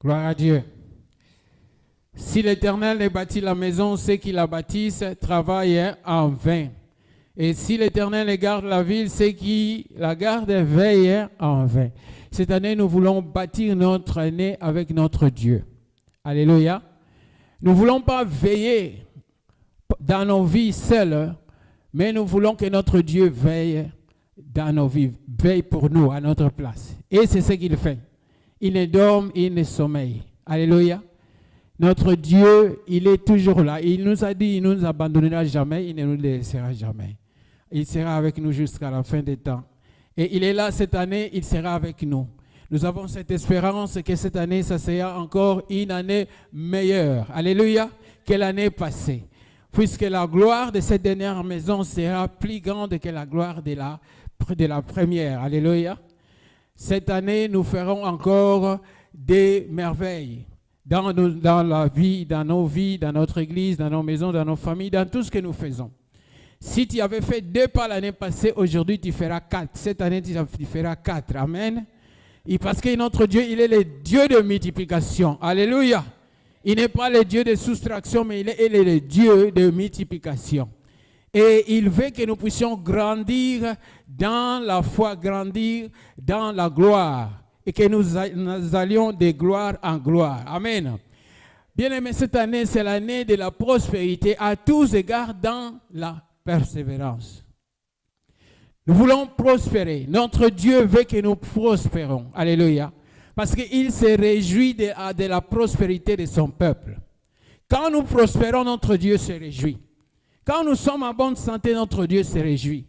Gloire à Dieu. Si l'Éternel a bâti la maison, ceux qui la bâtissent travaillent en vain. Et si l'Éternel garde la ville, ceux qui la gardent veillent en vain. Cette année, nous voulons bâtir notre année avec notre Dieu. Alléluia. Nous ne voulons pas veiller dans nos vies seules, mais nous voulons que notre Dieu veille dans nos vies, veille pour nous à notre place. Et c'est ce qu'il fait. Il ne dort, il ne sommeille. Alléluia. Notre Dieu, il est toujours là. Il nous a dit, il ne nous abandonnera jamais, il ne nous laissera jamais. Il sera avec nous jusqu'à la fin des temps. Et il est là cette année, il sera avec nous. Nous avons cette espérance que cette année, ça sera encore une année meilleure. Alléluia, que l'année passée. Puisque la gloire de cette dernière maison sera plus grande que la gloire de la première. Alléluia. Cette année, nous ferons encore des merveilles dans la vie, dans nos vies, dans notre église, dans nos maisons, dans nos familles, dans tout ce que nous faisons. Si tu avais fait 2 pas l'année passée, aujourd'hui tu feras 4. Cette année, tu feras 4. Amen. Et parce que notre Dieu, il est le Dieu de multiplication. Alléluia. Il n'est pas le Dieu de soustraction, mais il est le Dieu de multiplication. Et il veut que nous puissions grandir dans la foi, grandir dans la gloire. Et que nous allions de gloire en gloire. Amen. Bien-aimés, cette année, c'est l'année de la prospérité à tous égards dans la persévérance. Nous voulons prospérer. Notre Dieu veut que nous prospérons. Alléluia. Parce qu'il se réjouit de la prospérité de son peuple. Quand nous prospérons, notre Dieu se réjouit. Quand nous sommes en bonne santé, notre Dieu se réjouit.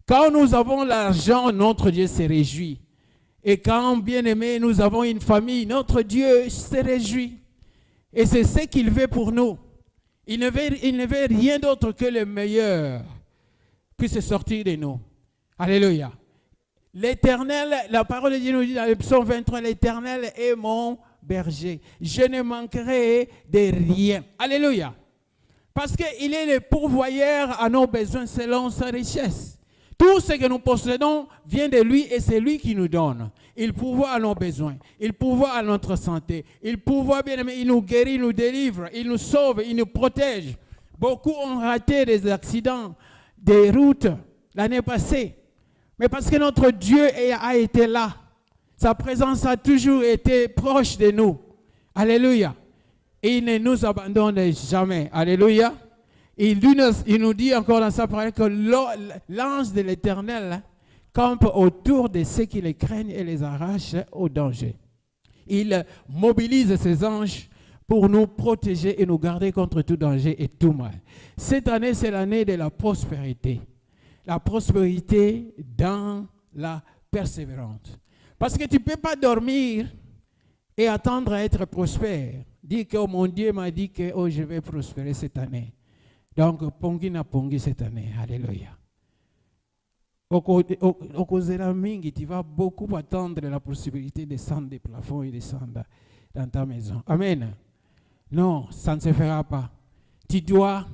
Quand nous avons l'argent, notre Dieu se réjouit. Et quand, bien aimé, nous avons une famille, notre Dieu se réjouit. Et c'est ce qu'il veut pour nous. Il ne veut rien d'autre que le meilleur puisse sortir de nous. Alléluia. L'Éternel, la parole de Dieu nous dit dans le psaume 23, l'Éternel est mon berger. Je ne manquerai de rien. Alléluia. Parce qu'il est le pourvoyeur à nos besoins selon sa richesse. Tout ce que nous possédons vient de lui et c'est lui qui nous donne. Il pourvoit à nos besoins. Il pourvoit à notre santé. Il pourvoit, bien aimé, il nous guérit, il nous délivre, il nous sauve, il nous protège. Beaucoup ont raté des accidents, des routes l'année passée. Mais parce que notre Dieu a été là. Sa présence a toujours été proche de nous. Alléluia. Et il ne nous abandonne jamais. Alléluia. Il nous dit encore dans sa parole que l'ange de l'Éternel campe autour de ceux qui les craignent et les arrache au danger. Il mobilise ses anges pour nous protéger et nous garder contre tout danger et tout mal. Cette année, c'est l'année de la prospérité. La prospérité dans la persévérance. Parce que tu ne peux pas dormir et attendre à être prospère. Dire que oh, mon Dieu m'a dit que oh, je vais prospérer cette année. Donc, pongi na pongi cette année. Alléluia. Au causera mingi, tu vas beaucoup attendre la possibilité de descendre des plafonds et descendre dans ta maison. Amen. Non, ça ne se fera pas. Tu dois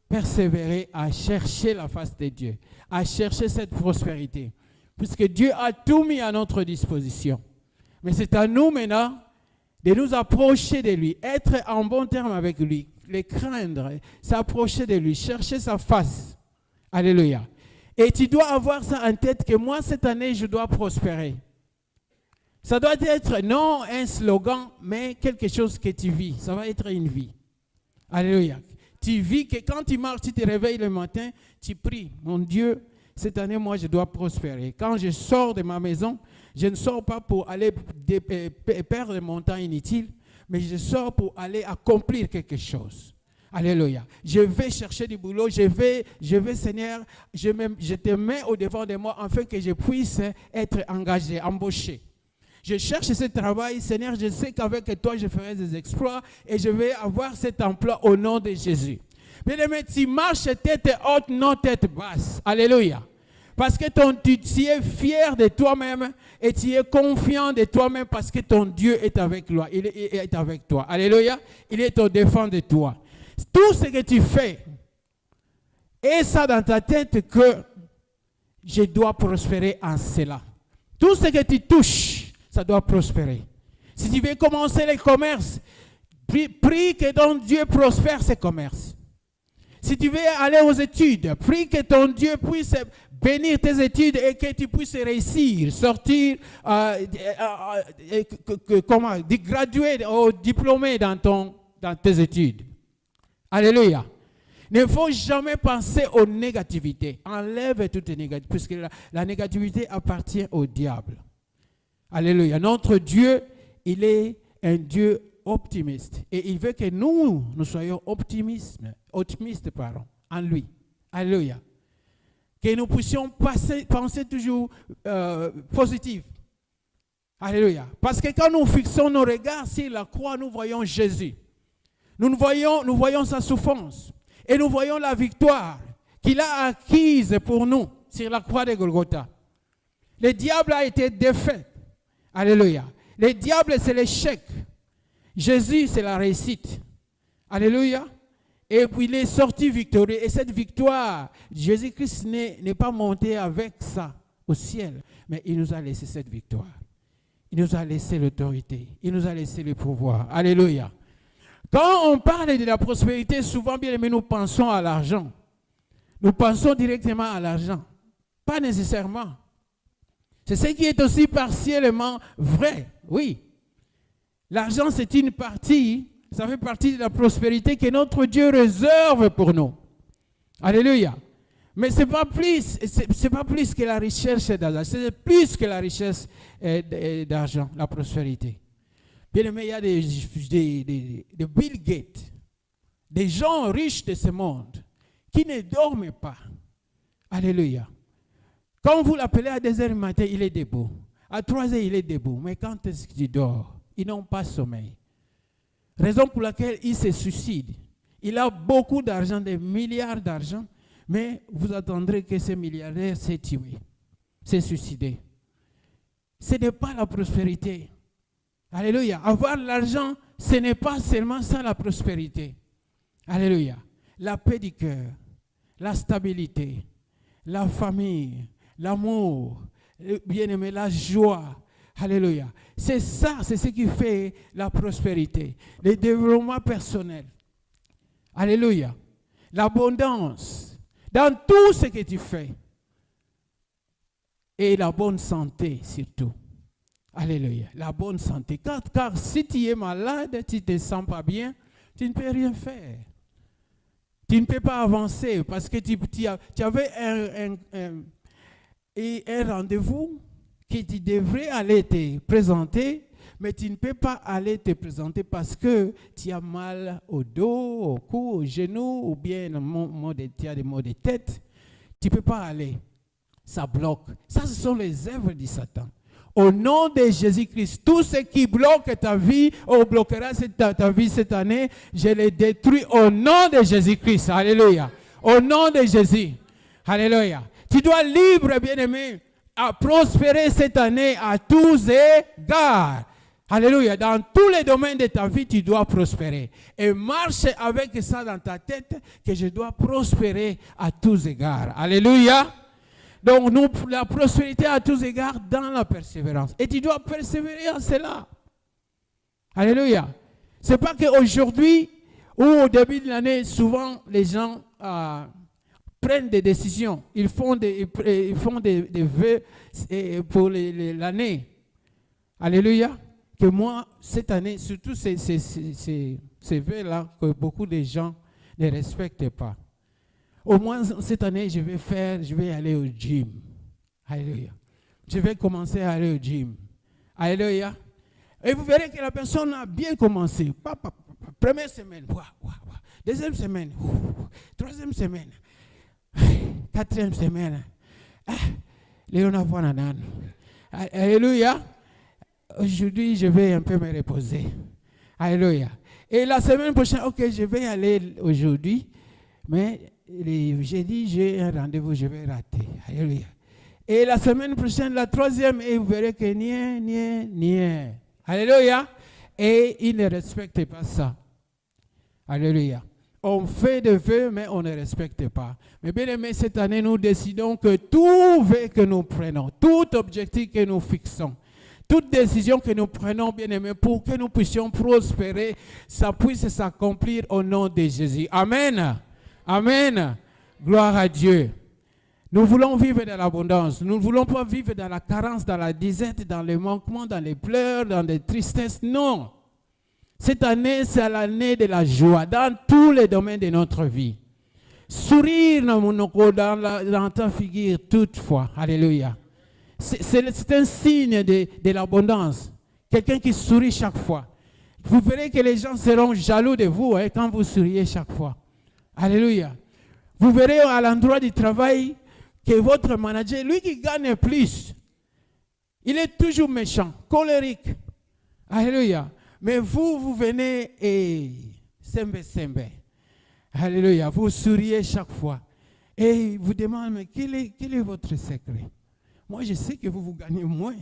persévérer à chercher la face de Dieu, à chercher cette prospérité. Puisque Dieu a tout mis à notre disposition. Mais c'est à nous maintenant de nous approcher de lui, être en bon terme avec lui, le craindre, s'approcher de lui, chercher sa face. Alléluia. Et tu dois avoir ça en tête que moi, cette année, je dois prospérer. Ça doit être non un slogan, mais quelque chose que tu vis. Ça va être une vie. Alléluia. Tu vis que quand tu marches, tu te réveilles le matin, tu pries. Mon Dieu, cette année, moi, je dois prospérer. Quand je sors de ma maison, je ne sors pas pour aller perdre mon temps inutile, mais je sors pour aller accomplir quelque chose. Alléluia. Je vais chercher du boulot, je vais Seigneur, je te mets au devant de moi afin que je puisse être engagé, embauché. Je cherche ce travail, Seigneur, je sais qu'avec toi, je ferai des exploits et je vais avoir cet emploi au nom de Jésus. Bien-aimé, tu marches tête haute, non tête basse. Alléluia. Parce que tu es fier de toi-même et tu es confiant de toi-même parce que ton Dieu est avec toi. Il est avec toi. Alléluia. Il est au défend de toi. Tout ce que tu fais, et ça dans ta tête que je dois prospérer en cela. Tout ce que tu touches, ça doit prospérer. Si tu veux commencer les commerces, prie que ton Dieu prospère ces commerces. Si tu veux aller aux études, prie que ton Dieu puisse bénir tes études et que tu puisses réussir, sortir, graduer ou diplômer dans tes études. Alléluia. Il ne faut jamais penser aux négativités. Enlève toutes les négativités, puisque la négativité appartient au diable. Alléluia. Notre Dieu, il est un Dieu optimiste. Et il veut que nous soyons optimistes en lui. Alléluia. Que nous puissions penser toujours positif. Alléluia. Parce que quand nous fixons nos regards sur la croix, nous voyons Jésus. Nous voyons sa souffrance. Et nous voyons la victoire qu'il a acquise pour nous sur la croix de Golgotha. Le diable a été défait. Alléluia. Le diable, c'est l'échec. Jésus, c'est la réussite. Alléluia. Et puis il est sorti victorieux. Et cette victoire, Jésus-Christ n'est pas monté avec ça au ciel. Mais il nous a laissé cette victoire. Il nous a laissé l'autorité. Il nous a laissé le pouvoir. Alléluia. Quand on parle de la prospérité, souvent, bien aimé, nous pensons à l'argent. Nous pensons directement à l'argent. Pas nécessairement. C'est ce qui est aussi partiellement vrai. Oui. L'argent, c'est une partie, ça fait partie de la prospérité que notre Dieu réserve pour nous. Alléluia. Mais ce n'est pas plus que la richesse d'argent. C'est plus que la richesse d'argent, la prospérité. Bien aimé, il y a des Bill Gates, des gens riches de ce monde qui ne dorment pas. Alléluia. Quand vous l'appelez à 2 heures du matin, il est debout. À 3 heures, il est debout. Mais quand est-ce qu'il dort? Ils n'ont pas sommeil. Raison pour laquelle ils se suicident. Il a beaucoup d'argent, des milliards d'argent, mais vous attendrez que ce milliardaire s'est tué, s'est suicidé. Ce n'est pas la prospérité. Alléluia. Avoir l'argent, ce n'est pas seulement ça la prospérité. Alléluia. La paix du cœur, la stabilité, la famille, l'amour, bien-aimé, la joie. Alléluia. C'est ça, c'est ce qui fait la prospérité. Le développement personnel. Alléluia. L'abondance dans tout ce que tu fais. Et la bonne santé surtout. Alléluia. La bonne santé. Car si tu es malade, tu ne te sens pas bien, tu ne peux rien faire. Tu ne peux pas avancer parce que tu avais un rendez-vous que tu devrais aller te présenter, mais tu ne peux pas aller te présenter parce que tu as mal au dos, au cou, au genou, ou bien tu as des maux de tête. Tu ne peux pas aller. Ça bloque. Ça, ce sont les œuvres du Satan. Au nom de Jésus-Christ, tout ce qui bloque ta vie ou bloquera ta vie cette année, je les détruis au nom de Jésus-Christ. Alléluia. Au nom de Jésus. Alléluia. Tu dois libre, bien-aimé, à prospérer cette année à tous égards. Alléluia. Dans tous les domaines de ta vie, tu dois prospérer. Et marche avec ça dans ta tête que je dois prospérer à tous égards. Alléluia. Donc, la prospérité à tous égards dans la persévérance. Et tu dois persévérer en cela. Alléluia. Ce n'est pas qu'aujourd'hui ou au début de l'année, souvent les gens prennent des décisions. Ils font des vœux pour l'année. Alléluia. Que moi, cette année, surtout ces vœux-là, que beaucoup de gens ne respectent pas. Au moins, cette année, je vais aller au gym. Alléluia. Je vais commencer à aller au gym. Alléluia. Et vous verrez que la personne a bien commencé. Première semaine. Deuxième semaine. Troisième semaine. Quatrième semaine. Alléluia. Aujourd'hui, je vais un peu me reposer. Alléluia. Et la semaine prochaine, ok, je vais aller aujourd'hui. Mais j'ai dit, j'ai un rendez-vous, je vais rater. Alléluia. Et la semaine prochaine, la troisième, et vous verrez que nie. Alléluia. Et il ne respecte pas ça. Alléluia. On fait des vœux, mais on ne respecte pas. Mais bien aimé, cette année, nous décidons que tout vœu que nous prenons, tout objectif que nous fixons, Toute décision que nous prenons, bien-aimés, pour que nous puissions prospérer, ça puisse s'accomplir au nom de Jésus. Amen. Amen. Gloire à Dieu. Nous voulons vivre dans l'abondance. Nous ne voulons pas vivre dans la carence, dans la disette, dans les manquements, dans les pleurs, dans les tristesses. Non. Cette année, c'est l'année de la joie dans tous les domaines de notre vie. Sourire dans ta figure toutefois. Alléluia. C'est un signe de l'abondance. Quelqu'un qui sourit chaque fois. Vous verrez que les gens seront jaloux de vous quand vous souriez chaque fois. Alléluia. Vous verrez à l'endroit du travail que votre manager, lui qui gagne plus, il est toujours méchant, colérique. Alléluia. Mais vous venez et sembe. Alléluia. Vous souriez chaque fois. Et il vous demande, mais quel est votre secret? Moi, je sais que vous gagnez moins.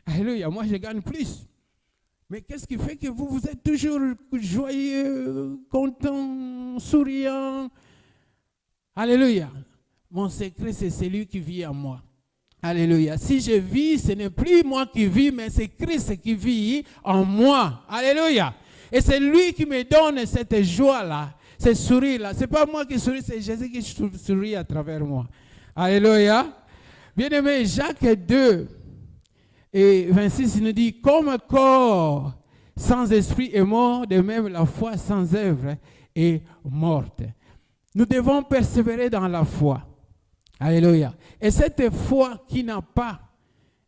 Alléluia. Moi, je gagne plus. Mais qu'est-ce qui fait que vous êtes toujours joyeux, content, souriant? Alléluia. Mon secret, c'est celui qui vit en moi. Alléluia. Si je vis, ce n'est plus moi qui vis, mais c'est Christ qui vit en moi. Alléluia. Et c'est lui qui me donne cette joie-là, ce sourire-là. Ce n'est pas moi qui souris, c'est Jésus qui sourit à travers moi. Alléluia. Bien-aimé, Jacques 2 et 26, il nous dit, comme un corps sans esprit est mort, de même la foi sans œuvre est morte. Nous devons persévérer dans la foi. Alléluia. Et cette foi qui n'a pas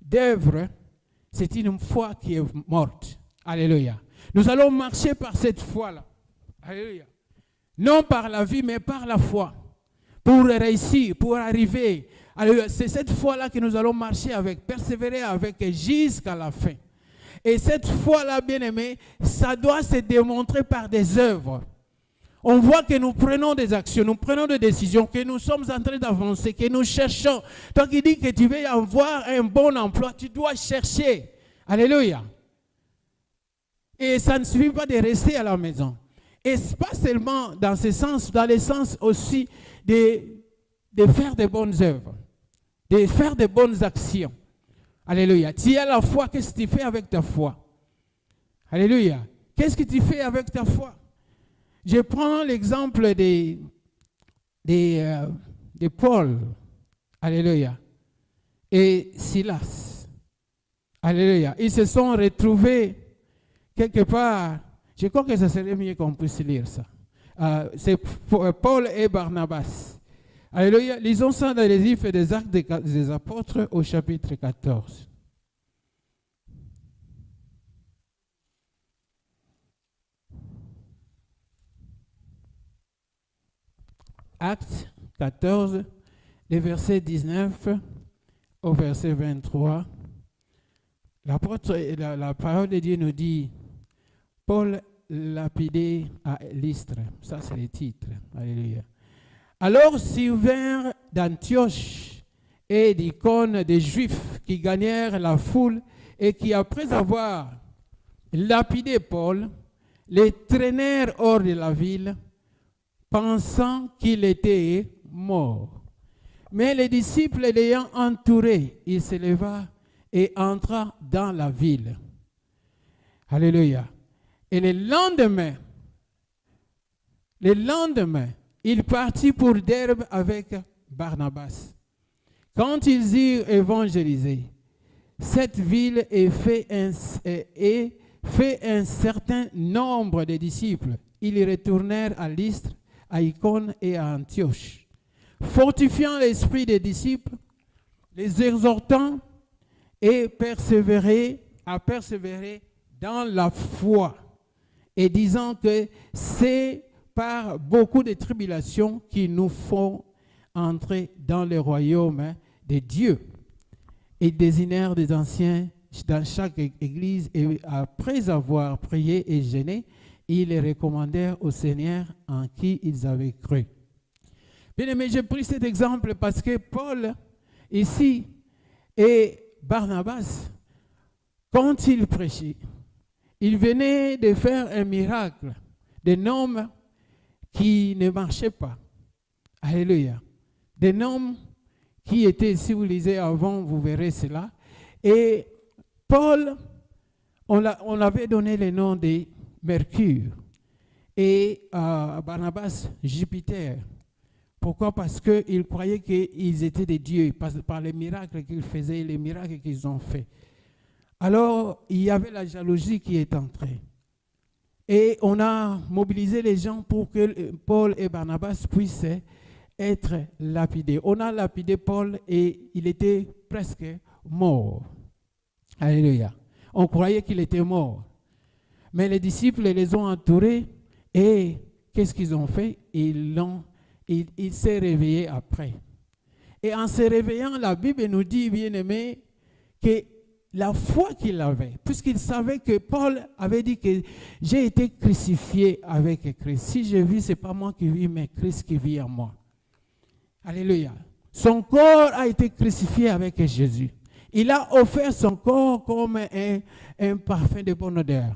d'œuvre, c'est une foi qui est morte. Alléluia. Nous allons marcher par cette foi-là. Alléluia. Non par la vie, mais par la foi. Pour réussir, pour arriver. Alléluia. C'est cette foi-là que nous allons marcher avec, persévérer avec jusqu'à la fin. Et cette foi-là, bien-aimé, ça doit se démontrer par des œuvres. On voit que nous prenons des actions, nous prenons des décisions, que nous sommes en train d'avancer, que nous cherchons. Toi qui dis que tu veux avoir un bon emploi, tu dois chercher. Alléluia. Et ça ne suffit pas de rester à la maison. Et pas seulement dans ce sens, dans le sens aussi de faire de bonnes œuvres, de faire de bonnes actions. Alléluia. Tu as la foi, qu'est-ce que tu fais avec ta foi? Alléluia. Qu'est-ce que tu fais avec ta foi? Je prends l'exemple de Paul, alléluia, et Silas, alléluia. Ils se sont retrouvés quelque part, je crois que ça serait mieux qu'on puisse lire ça. C'est Paul et Barnabas. Alléluia. Lisons ça dans les livres des Actes des Apôtres au chapitre 14. Actes 14, les versets 19 au verset 23. La parole de Dieu nous dit, Paul lapidé à Lystre. Ça, c'est le titre. Alléluia. Alors survinrent d'Antioche et d'Icône des Juifs qui gagnèrent la foule et qui, après avoir lapidé Paul, les traînèrent hors de la ville, pensant qu'il était mort. Mais les disciples l'ayant entouré, il se leva et entra dans la ville. Alléluia. Et le lendemain, il partit pour Derbe avec Barnabas. Quand ils eurent évangélisé cette ville et fait un certain nombre de disciples, ils retournèrent à Lystre, à Icône et à Antioche, fortifiant l'esprit des disciples, les exhortant à persévérer dans la foi, et disant que c'est par beaucoup de tribulations qui nous font entrer dans le royaume de Dieu. Ils désignèrent des anciens dans chaque église, et après avoir prié et jeûné, ils les recommandèrent au Seigneur en qui ils avaient cru. Bien aimé, j'ai pris cet exemple parce que Paul, ici, et Barnabas, quand ils prêchaient, ils venaient de faire un miracle d'un homme qui ne marchait pas. Alléluia. D'un homme qui était, si vous lisez avant, vous verrez cela. Et Paul, on avait donné le nom de Mercure et Barnabas, Jupiter. Pourquoi? Parce qu'ils croyaient qu'ils étaient des dieux par les miracles qu'ils faisaient, les miracles qu'ils ont faits. Alors, il y avait la jalousie qui est entrée. Et on a mobilisé les gens pour que Paul et Barnabas puissent être lapidés. On a lapidé Paul et il était presque mort. Alléluia. On croyait qu'il était mort. Mais les disciples les ont entourés et qu'est-ce qu'ils ont fait? Il s'est réveillé après. Et en se réveillant, la Bible nous dit, bien-aimé, que la foi qu'il avait, puisqu'il savait que Paul avait dit que j'ai été crucifié avec Christ. Si je vis, ce n'est pas moi qui vis, mais Christ qui vit en moi. Alléluia. Son corps a été crucifié avec Jésus. Il a offert son corps comme un parfum de bonne odeur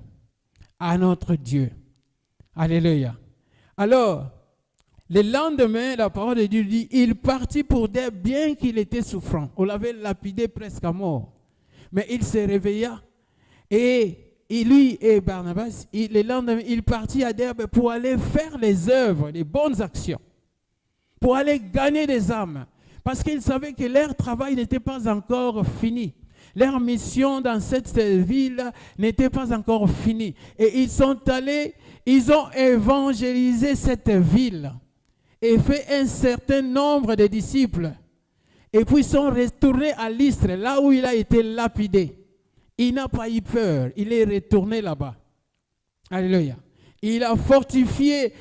à notre Dieu. Alléluia. Alors, le lendemain, la parole de Dieu dit, il partit pour dire, bien qu'il était souffrant. On l'avait lapidé presque à mort. Mais il se réveilla et lui et Barnabas, le lendemain, il partit à Derbe pour aller faire les œuvres, les bonnes actions, pour aller gagner des âmes. Parce qu'ils savaient que leur travail n'était pas encore fini. Leur mission dans cette ville n'était pas encore finie. Et ils sont allés, ils ont évangélisé cette ville et fait un certain nombre de disciples. Et puis ils sont retournés à Lystre, là où il a été lapidé. Il n'a pas eu peur, il est retourné là-bas. Alléluia. Il a fortifié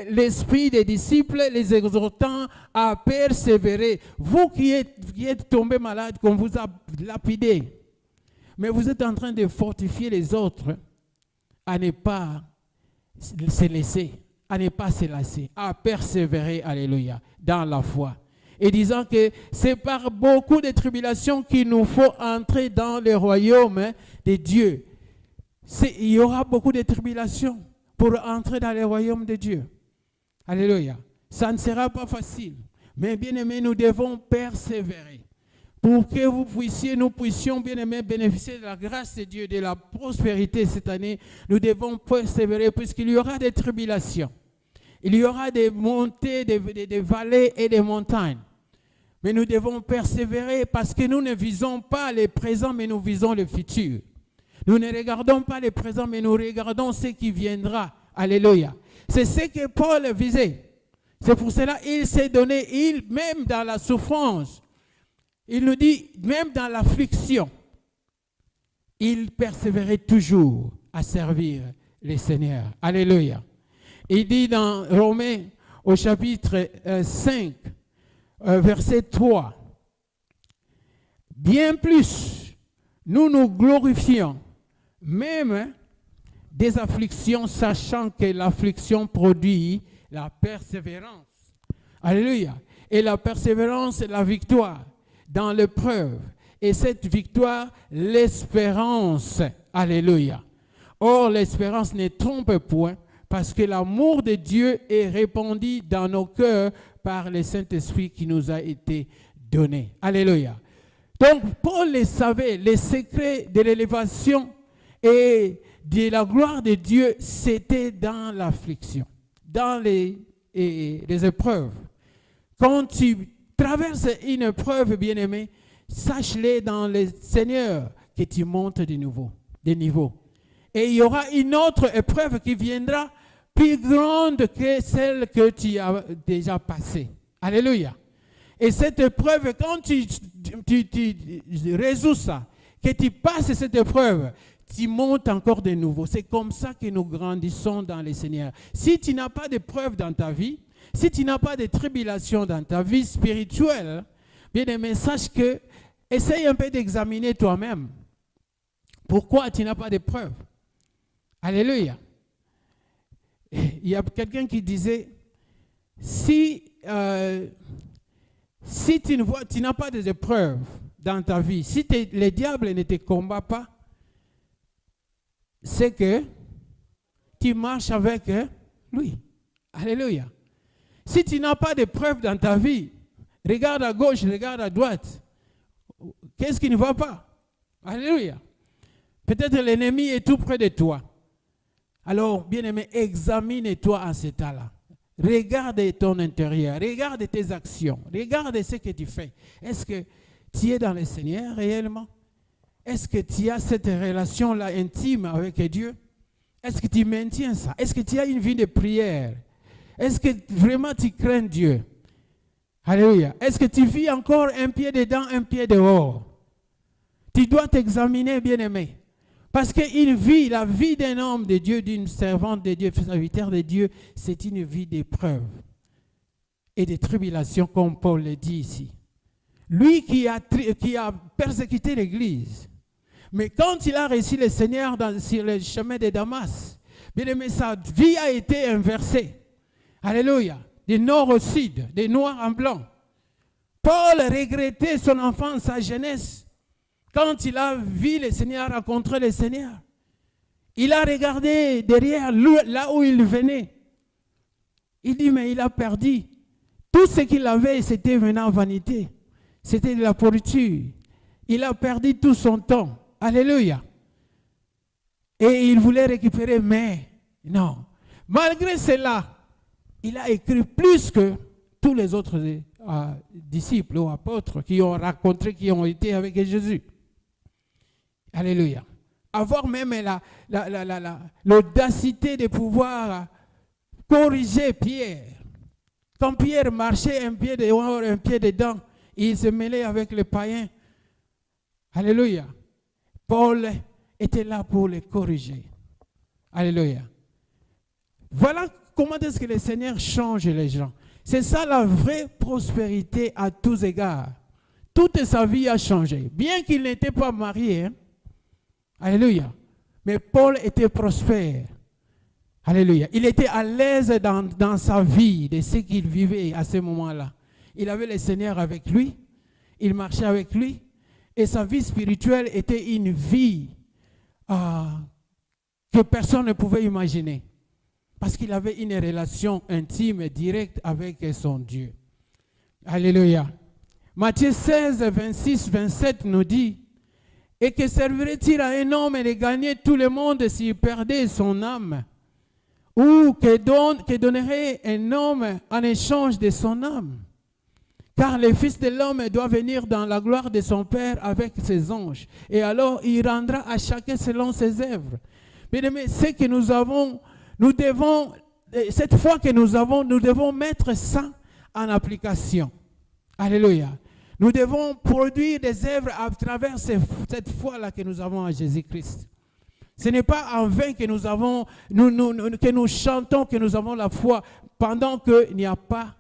l'esprit des disciples, les exhortant à persévérer. Vous qui êtes tombés malades, qu'on vous a lapidé, mais vous êtes en train de fortifier les autres à ne pas se laisser, à ne pas se lasser, à persévérer, alléluia, dans la foi. Et disant que c'est par beaucoup de tribulations qu'il nous faut entrer dans le royaume de Dieu. Il y aura beaucoup de tribulations pour entrer dans le royaume de Dieu. Alléluia. Ça ne sera pas facile. Mais bien aimés, nous devons persévérer. Pour que nous puissions, bien aimés, bénéficier de la grâce de Dieu, de la prospérité cette année, nous devons persévérer puisqu'il y aura des tribulations. Il y aura des montées, des vallées et des montagnes. Mais nous devons persévérer parce que nous ne visons pas le présent, mais nous visons le futur. Nous ne regardons pas le présent, mais nous regardons ce qui viendra. Alléluia. C'est ce que Paul visait. C'est pour cela qu'il s'est donné, même dans la souffrance, il nous dit, même dans l'affliction, il persévérait toujours à servir le Seigneur. Alléluia. Il dit dans Romains au chapitre 5, verset 3, « Bien plus, nous nous glorifions, même des afflictions, sachant que l'affliction produit la persévérance. » Alléluia. Et la persévérance, c'est la victoire dans l'épreuve. Et cette victoire, l'espérance. Alléluia. Or, l'espérance ne trompe point, parce que l'amour de Dieu est répandu dans nos cœurs par le Saint-Esprit qui nous a été donné. Alléluia. Donc, Paul les savait, les secrets de l'élévation et de la gloire de Dieu, c'était dans l'affliction, dans les épreuves. Quand tu traverses une épreuve, bien-aimé, sache-le dans le Seigneur que tu montes de nouveau, des niveaux. Et il y aura une autre épreuve qui viendra plus grande que celle que tu as déjà passée. Alléluia. Et cette épreuve, quand tu résous ça, que tu passes cette épreuve, tu montes encore de nouveau. C'est comme ça que nous grandissons dans le Seigneur. Si tu n'as pas d'épreuve dans ta vie, si tu n'as pas de tribulation dans ta vie spirituelle, bien aimé, sache que, essaye un peu d'examiner toi-même. Pourquoi tu n'as pas d'épreuve? Alléluia. Il y a quelqu'un qui disait, si tu n'as pas d'épreuve dans ta vie, si le diable ne te combat pas, c'est que tu marches avec lui. Alléluia. Si tu n'as pas d'épreuve dans ta vie, regarde à gauche, regarde à droite. Qu'est-ce qui ne va pas? Alléluia. Peut-être l'ennemi est tout près de toi. Alors, bien-aimé, examine-toi en cet état-là. Regarde ton intérieur, regarde tes actions, regarde ce que tu fais. Est-ce que tu es dans le Seigneur réellement? Est-ce que tu as cette relation-là intime avec Dieu? Est-ce que tu maintiens ça? Est-ce que tu as une vie de prière? Est-ce que vraiment tu crains Dieu? Alléluia. Est-ce que tu vis encore un pied dedans, un pied dehors? Tu dois t'examiner, bien-aimé. Parce qu'une vie, la vie d'un homme de Dieu, d'une servante de Dieu, serviteur de Dieu, c'est une vie d'épreuve et de tribulation, comme Paul le dit ici. Lui qui a persécuté l'Église, mais quand il a reçu le Seigneur sur le chemin de Damas, bien aimé, sa vie a été inversée. Alléluia. Du nord au sud, du noir en blanc. Paul regrettait son enfance, sa jeunesse. Quand il a vu le Seigneur, rencontré le Seigneur, il a regardé derrière là où il venait. Il dit, mais il a perdu. Tout ce qu'il avait, c'était maintenant vanité. C'était de la pourriture. Il a perdu tout son temps. Alléluia. Et il voulait récupérer, mais non. Malgré cela, il a écrit plus que tous les autres disciples ou apôtres qui ont rencontré, qui ont été avec Jésus. Alléluia. Avoir même l'audacité de pouvoir corriger Pierre. Quand Pierre marchait un pied dehors, un pied dedans, il se mêlait avec les païens. Alléluia. Paul était là pour les corriger. Alléluia. Voilà comment est-ce que le Seigneur change les gens. C'est ça la vraie prospérité à tous égards. Toute sa vie a changé. Bien qu'il n'était pas marié, alléluia. Mais Paul était prospère. Alléluia. Il était à l'aise dans sa vie, de ce qu'il vivait à ce moment-là. Il avait le Seigneur avec lui. Il marchait avec lui. Et sa vie spirituelle était une vie que personne ne pouvait imaginer. Parce qu'il avait une relation intime et directe avec son Dieu. Alléluia. Matthieu 16, 26, 27 nous dit, « Et que servirait-il à un homme de gagner tout le monde s'il perdait son âme? Ou que donnerait un homme en échange de son âme? Car le Fils de l'homme doit venir dans la gloire de son Père avec ses anges. Et alors il rendra à chacun selon ses œuvres. » Bien-aimés, ce que nous avons, cette foi que nous avons, nous devons mettre ça en application. Alléluia. Nous devons produire des œuvres à travers cette foi-là que nous avons en Jésus-Christ. Ce n'est pas en vain que que nous chantons, que nous avons la foi, pendant qu'il n'y a pas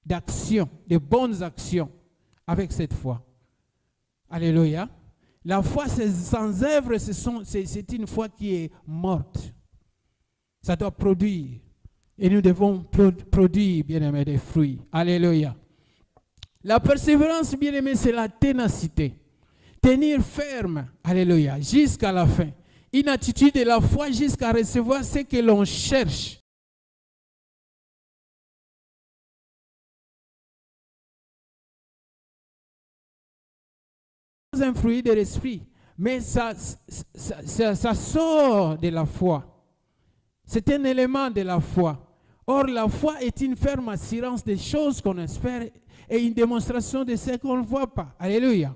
d'action, de bonnes actions avec cette foi. Alléluia. La foi sans œuvre, c'est une foi qui est morte. Ça doit produire. Et nous devons produire, bien-aimés, des fruits. Alléluia. La persévérance, bien-aimés, c'est la ténacité. Tenir ferme, alléluia, jusqu'à la fin. Une attitude de la foi jusqu'à recevoir ce que l'on cherche. C'est un fruit de l'esprit, mais ça sort de la foi. C'est un élément de la foi. Or, la foi est une ferme assurance des choses qu'on espère et une démonstration de ce qu'on ne voit pas. Alléluia.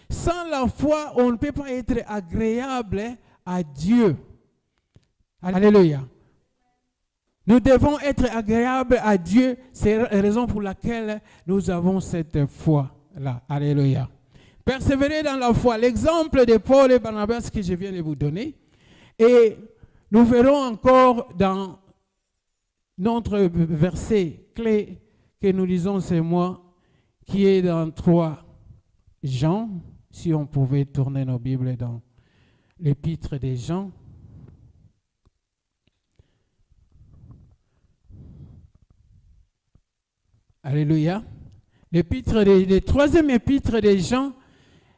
Sans la foi, on ne peut pas être agréable à Dieu. Alléluia. Nous devons être agréables à Dieu. C'est la raison pour laquelle nous avons cette foi-là. Alléluia. Persévérer dans la foi. L'exemple de Paul et Barnabas que je viens de vous donner. Et nous verrons encore dans notre verset clé que nous lisons ce mois, qui est dans 3 Jean, si on pouvait tourner nos Bibles dans l'épître des Jean. Alléluia. Le troisième épître des Jean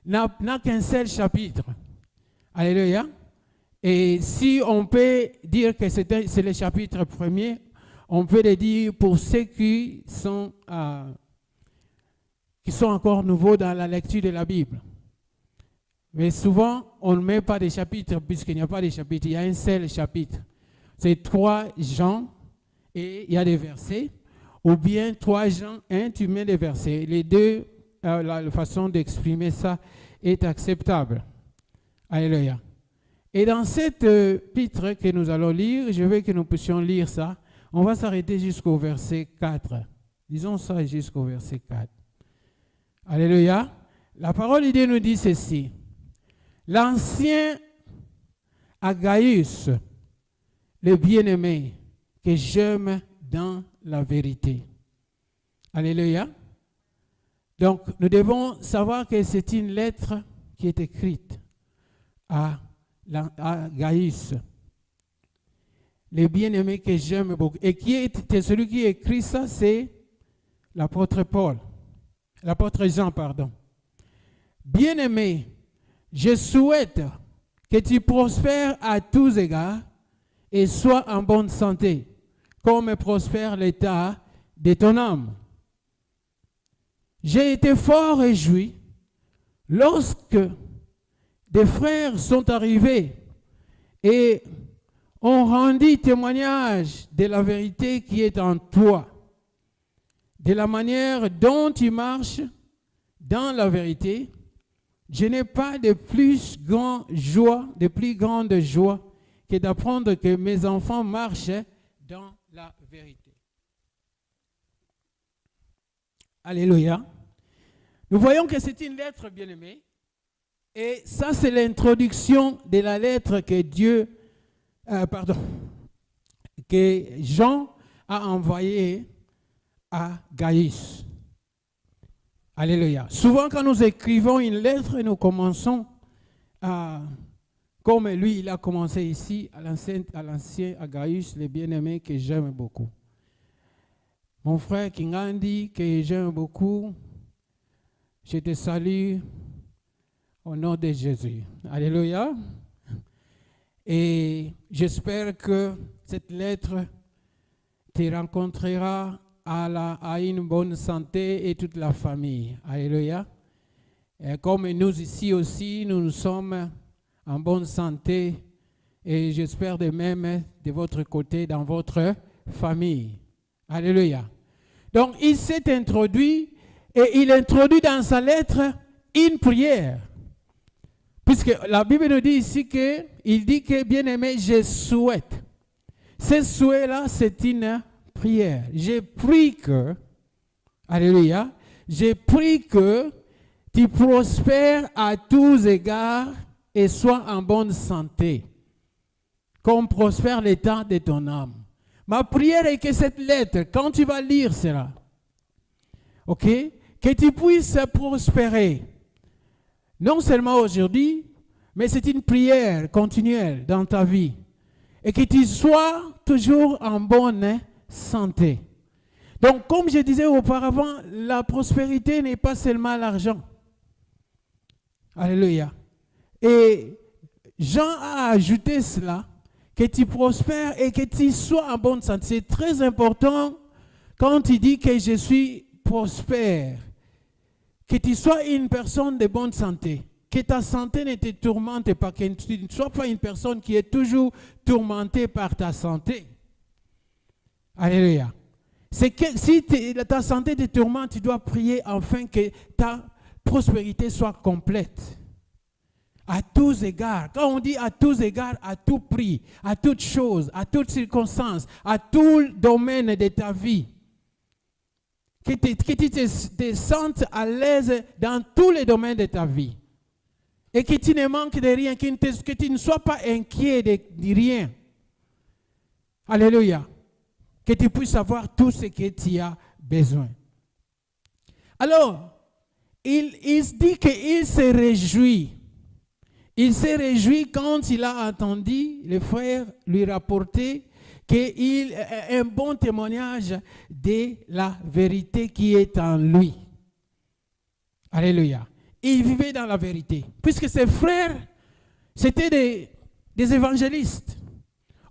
n'a qu'un seul chapitre. Alléluia. Et si on peut dire que c'est le chapitre premier, on peut le dire pour ceux qui sont encore nouveaux dans la lecture de la Bible. Mais souvent, on ne met pas de chapitres puisqu'il n'y a pas de chapitres. Il y a un seul chapitre. C'est 3 Jean et il y a des versets. Ou bien 3 Jean 1, tu mets des versets. Les deux, la façon d'exprimer ça est acceptable. Alléluia. Et dans cet épître que nous allons lire, je veux que nous puissions lire ça. On va s'arrêter jusqu'au verset 4. Disons ça jusqu'au verset 4. Alléluia. La parole de Dieu nous dit ceci. L'ancien Agaius, le bien-aimé, que j'aime dans la vérité. Alléluia. Donc, nous devons savoir que c'est une lettre qui est écrite à Gaius, le bien-aimé que j'aime beaucoup. Et celui qui écrit ça, c'est l'apôtre Jean, pardon. Bien-aimé, je souhaite que tu prospères à tous égards et sois en bonne santé, comme prospère l'état de ton âme. J'ai été fort réjoui lorsque des frères sont arrivés et ont rendu témoignage de la vérité qui est en toi, de la manière dont tu marches dans la vérité. Je n'ai pas de plus grande joie que d'apprendre que mes enfants marchent dans la vérité. Alléluia. Nous voyons que c'est une lettre, bien-aimée. Et ça, c'est l'introduction de la lettre que Jean a envoyée à Gaius. Alléluia. Souvent, quand nous écrivons une lettre, nous commençons comme lui, il a commencé ici, à l'ancien Agaius, le bien-aimé que j'aime beaucoup. Mon frère Kingandi, que j'aime beaucoup, je te salue au nom de Jésus. Alléluia. Et j'espère que cette lettre te rencontrera à une bonne santé et toute la famille. Alléluia. Et comme nous ici aussi, nous sommes en bonne santé et j'espère de même de votre côté dans votre famille. Alléluia. Donc, il s'est introduit et il introduit dans sa lettre une prière. Puisque la Bible nous dit ici qu'il dit que, bien-aimé, je souhaite. Ce souhait-là, c'est une prière. J'ai pris que, alléluia, j'ai pris que tu prospères à tous égards et sois en bonne santé, comme prospère l'état de ton âme. Ma prière est que cette lettre, quand tu vas lire cela, ok, que tu puisses prospérer, non seulement aujourd'hui, mais c'est une prière continuelle dans ta vie, et que tu sois toujours en bonne santé. Donc, comme je disais auparavant, la prospérité n'est pas seulement l'argent. Alléluia. Et Jean a ajouté cela, que tu prospères et que tu sois en bonne santé. C'est très important quand il dit que je suis prospère, que tu sois une personne de bonne santé, que ta santé ne te tourmente pas, que tu ne sois pas une personne qui est toujours tourmentée par ta santé. Alléluia. C'est que si ta santé te tourmente, tu dois prier afin que ta prospérité soit complète. À tous égards. Quand on dit à tous égards, à tout prix, à toute chose, à toute circonstance, à tout domaine de ta vie. Que tu te sentes à l'aise dans tous les domaines de ta vie. Et que tu ne manques de rien, que tu ne sois pas inquiet de rien. Alléluia. Que tu puisses avoir tout ce que tu as besoin. Alors, il dit qu'il se réjouit. Il s'est réjoui quand il a entendu les frères lui rapporter qu'il a un bon témoignage de la vérité qui est en lui. Alléluia. Il vivait dans la vérité. Puisque ses frères, c'était des évangélistes.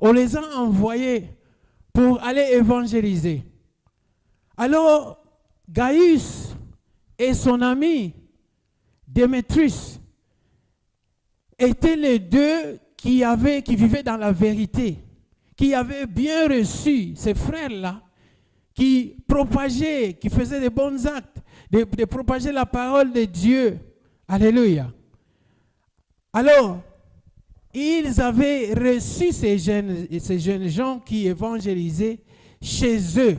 On les a envoyés pour aller évangéliser. Alors, Gaius et son ami Démétrius étaient les deux qui vivaient dans la vérité, qui avaient bien reçu ces frères-là, qui propageaient, qui faisaient des bons actes, de propager la parole de Dieu. Alléluia. Alors, ils avaient reçu ces jeunes gens qui évangélisaient chez eux.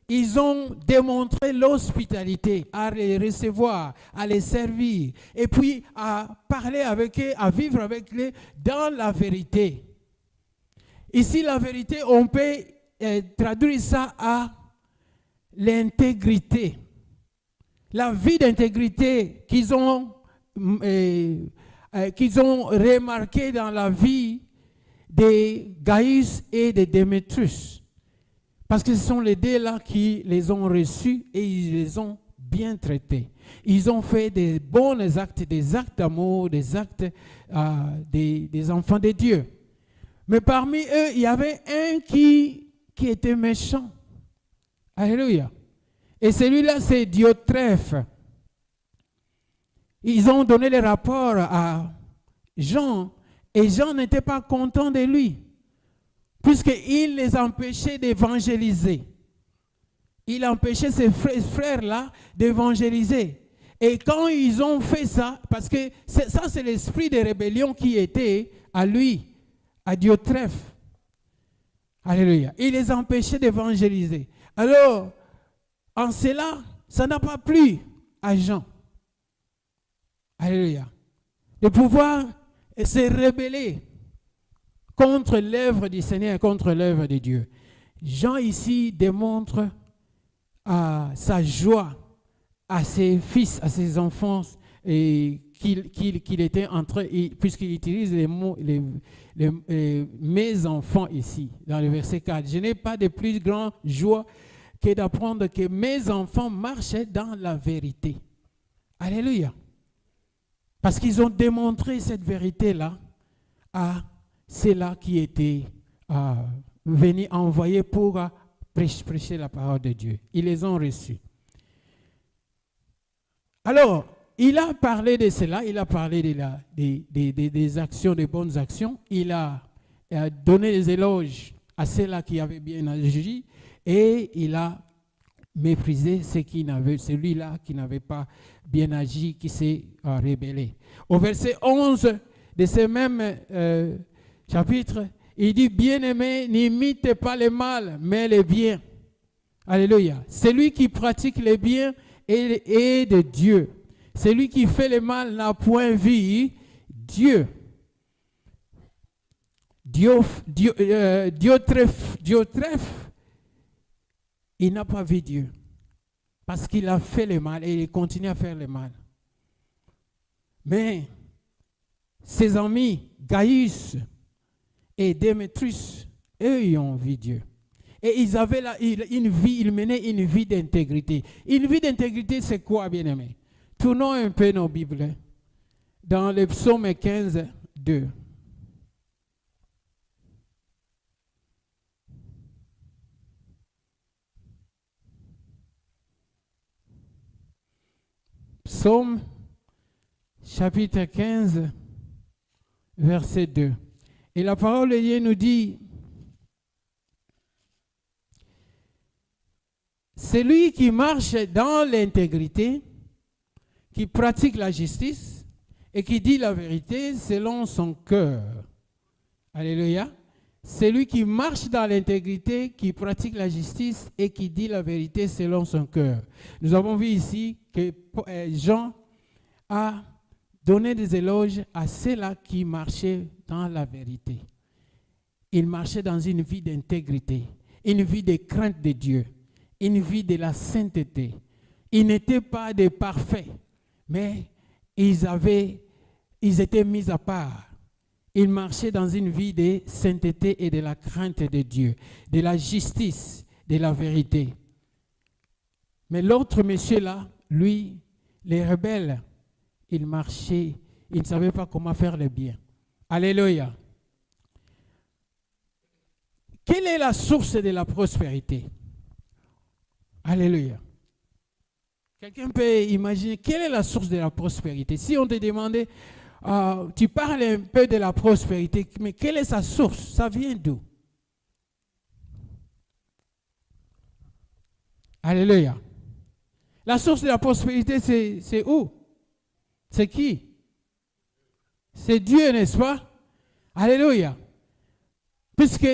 Ils ont démontré l'hospitalité, à les recevoir, à les servir, et puis à parler avec eux, à vivre avec eux dans la vérité. Ici, la vérité, on peut traduire ça à l'intégrité. La vie d'intégrité qu'ils ont remarqué dans la vie de Gaius et de Démétrius. Parce que ce sont les deux là qui les ont reçus et ils les ont bien traités. Ils ont fait des bons actes, des actes d'amour, des actes des enfants de Dieu. Mais parmi eux, il y avait un qui était méchant. Alléluia. Et celui-là, c'est Diotrephe. Ils ont donné les rapports à Jean et Jean n'était pas content de lui, puisqu'il les empêchait d'évangéliser. Il empêchait ces frères-là d'évangéliser. Et quand ils ont fait ça, parce que ça c'est l'esprit de rébellion qui était à lui, à Diotrephe. Alléluia. Il les empêchait d'évangéliser. Alors, en cela, ça n'a pas plu à Jean. Alléluia. De pouvoir se rebeller contre l'œuvre du Seigneur, contre l'œuvre de Dieu. Jean ici démontre sa joie à ses fils, à ses enfants, et qu'il était en train, puisqu'il utilise les mots, mes enfants ici, dans le verset 4. Je n'ai pas de plus grande joie que d'apprendre que mes enfants marchaient dans la vérité. Alléluia. Parce qu'ils ont démontré cette vérité-là à ceux-là qui étaient venus envoyer pour prêcher la parole de Dieu. Ils les ont reçus. Alors, il a parlé de cela, il a parlé des actions, des bonnes actions. Il a donné des éloges à ceux-là qui avaient bien agi et il a méprisé celui-là qui n'avait pas bien agi, qui s'est rébellé. Au verset 11 de ce même chapitre, il dit, bien-aimés, n'imitez pas le mal, mais le bien. Alléluia. Celui qui pratique le bien est de Dieu. Celui qui fait le mal n'a point vu Dieu. Diotrephe, il n'a pas vu Dieu. Parce qu'il a fait le mal et il continue à faire le mal. Mais ses amis, Gaius et Démétrius, eux, ils ont vu Dieu. Et ils avaient ils menaient une vie d'intégrité. Une vie d'intégrité, c'est quoi, bien-aimés? Tournons un peu nos Bibles dans le psaume 15, 2. Psaume chapitre 15, verset 2. Et la parole de Dieu nous dit, celui qui marche dans l'intégrité, qui pratique la justice et qui dit la vérité selon son cœur. Alléluia. Celui qui marche dans l'intégrité, qui pratique la justice et qui dit la vérité selon son cœur. Nous avons vu ici que Jean a donné des éloges à ceux-là qui marchaient dans la vérité. Ils marchaient dans une vie d'intégrité, une vie de crainte de Dieu, une vie de la sainteté. Ils n'étaient pas des parfaits, mais ils étaient mis à part. Ils marchaient dans une vie de sainteté et de la crainte de Dieu, de la justice, de la vérité. Mais l'autre monsieur-là, lui, les rebelles, il marchait, il ne savait pas comment faire le bien. Alléluia. Quelle est la source de la prospérité? Alléluia. Quelqu'un peut imaginer quelle est la source de la prospérité? Si on te demandait, tu parles un peu de la prospérité, mais quelle est sa source? Ça vient d'où? Alléluia. La source de la prospérité, c'est où? C'est qui? C'est Dieu, n'est-ce pas? Alléluia. Puisque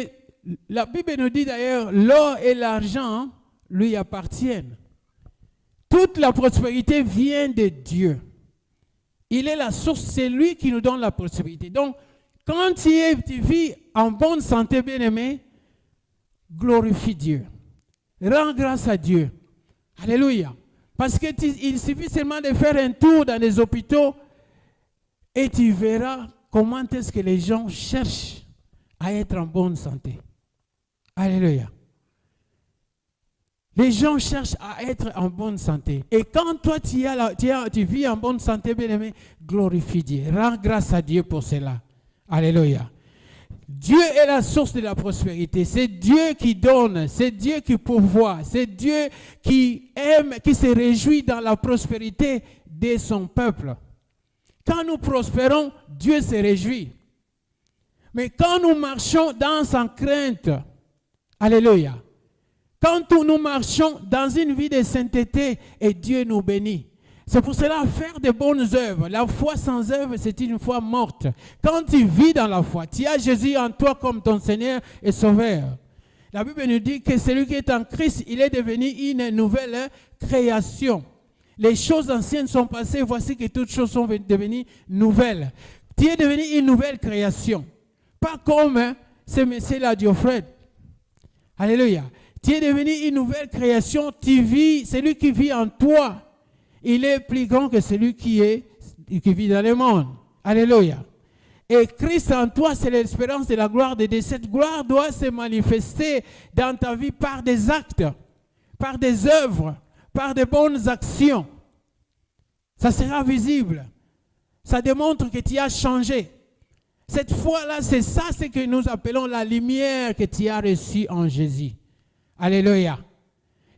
la Bible nous dit d'ailleurs, l'or et l'argent lui appartiennent. Toute la prospérité vient de Dieu. Il est la source, c'est lui qui nous donne la prospérité. Donc, quand tu vis en bonne santé, bien-aimé, glorifie Dieu. Rends grâce à Dieu. Alléluia. Parce qu'il suffit seulement de faire un tour dans les hôpitaux et tu verras comment est-ce que les gens cherchent à être en bonne santé. Alléluia. Les gens cherchent à être en bonne santé. Et quand toi, tu vis en bonne santé, bien-aimé, glorifie Dieu. Rends grâce à Dieu pour cela. Alléluia. Dieu est la source de la prospérité. C'est Dieu qui donne. C'est Dieu qui pourvoit. C'est Dieu qui aime, qui se réjouit dans la prospérité de son peuple. Quand nous prospérons, Dieu se réjouit. Mais quand nous marchons dans sa crainte, alléluia. Quand nous marchons dans une vie de sainteté, et Dieu nous bénit. C'est pour cela faire de bonnes œuvres. La foi sans œuvre, c'est une foi morte. Quand tu vis dans la foi, tu as Jésus en toi comme ton Seigneur et Sauveur. La Bible nous dit que celui qui est en Christ, il est devenu une nouvelle création. Les choses anciennes sont passées, voici que toutes choses sont devenues nouvelles. Tu es devenu une nouvelle création. Pas comme ce monsieur-là, Diofred. Alléluia. Tu es devenu une nouvelle création, tu vis, celui qui vit en toi, il est plus grand que celui qui vit dans le monde. Alléluia. Et Christ en toi, c'est l'espérance de la gloire de Dieu. Cette gloire doit se manifester dans ta vie par des actes, par des œuvres, par de bonnes actions. Ça sera visible. Ça démontre que tu as changé. Cette foi-là, c'est ça ce que nous appelons la lumière que tu as reçue en Jésus. Alléluia.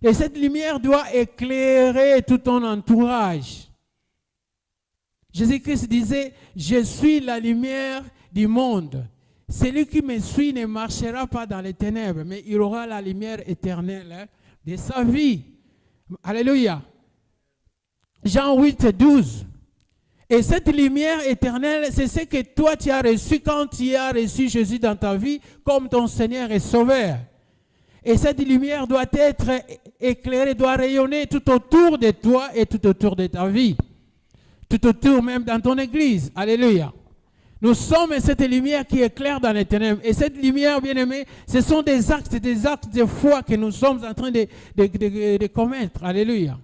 Et cette lumière doit éclairer tout ton entourage. Jésus-Christ disait, je suis la lumière du monde. Celui qui me suit ne marchera pas dans les ténèbres, mais il aura la lumière éternelle de sa vie. Alléluia. Jean 8, 12. Et cette lumière éternelle, c'est ce que toi tu as reçu quand tu as reçu Jésus dans ta vie comme ton Seigneur et Sauveur. Et cette lumière doit être éclairée, doit rayonner tout autour de toi et tout autour de ta vie. Tout autour même dans ton église. Alléluia. Nous sommes cette lumière qui éclaire dans les ténèbres. Et cette lumière, bien-aimée, ce sont des actes de foi que nous sommes en train de commettre. Alléluia.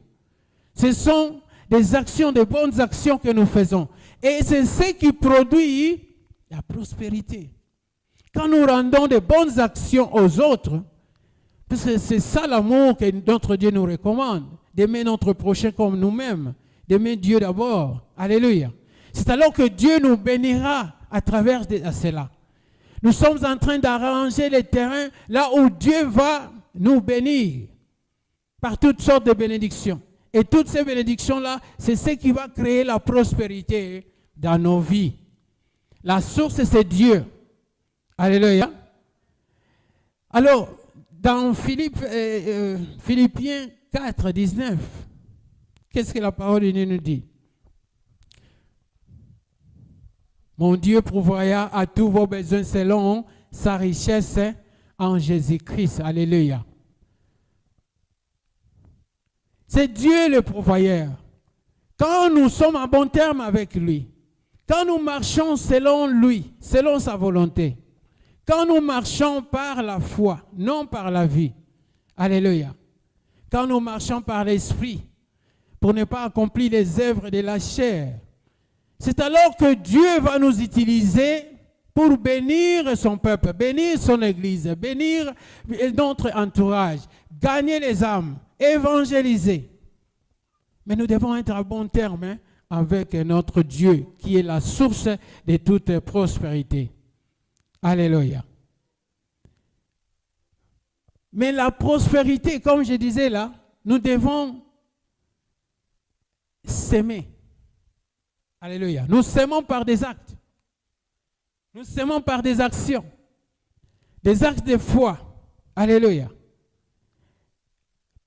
Ce sont des actions, des bonnes actions que nous faisons. Et c'est ce qui produit la prospérité. Quand nous rendons de bonnes actions aux autres, parce que c'est ça l'amour que notre Dieu nous recommande, d'aimer notre prochain comme nous-mêmes, d'aimer Dieu d'abord. Alléluia. C'est alors que Dieu nous bénira à travers cela. Nous sommes en train d'arranger les terrains là où Dieu va nous bénir par toutes sortes de bénédictions. Et toutes ces bénédictions-là, c'est ce qui va créer la prospérité dans nos vies. La source, c'est Dieu. Alléluia. Alors, dans Philippiens 4, 19, qu'est-ce que la parole de Dieu nous dit? Mon Dieu pourvoira à tous vos besoins selon sa richesse en Jésus-Christ. Alléluia. C'est Dieu le pourvoyeur. Quand nous sommes en bon terme avec lui, quand nous marchons selon lui, selon sa volonté, quand nous marchons par la foi, non par la vie, alléluia, quand nous marchons par l'esprit, pour ne pas accomplir les œuvres de la chair, c'est alors que Dieu va nous utiliser pour bénir son peuple, bénir son église, bénir notre entourage, gagner les âmes, évangéliser. Mais nous devons être à bon terme avec notre Dieu, qui est la source de toute prospérité. Alléluia. Mais la prospérité, comme je disais là, nous devons s'aimer. Alléluia. Nous s'aimons par des actes. Nous s'aimons par des actions. Des actes de foi. Alléluia.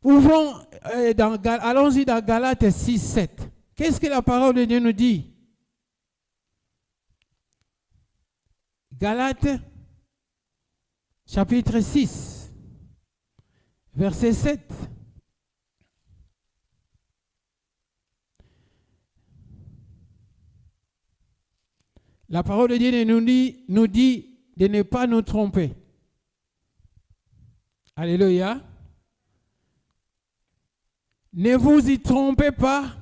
Allons-y dans Galates 6, 7. Qu'est-ce que la parole de Dieu nous dit? Galates, chapitre 6, verset 7. La parole de Dieu nous dit de ne pas nous tromper. Alléluia. Ne vous y trompez pas.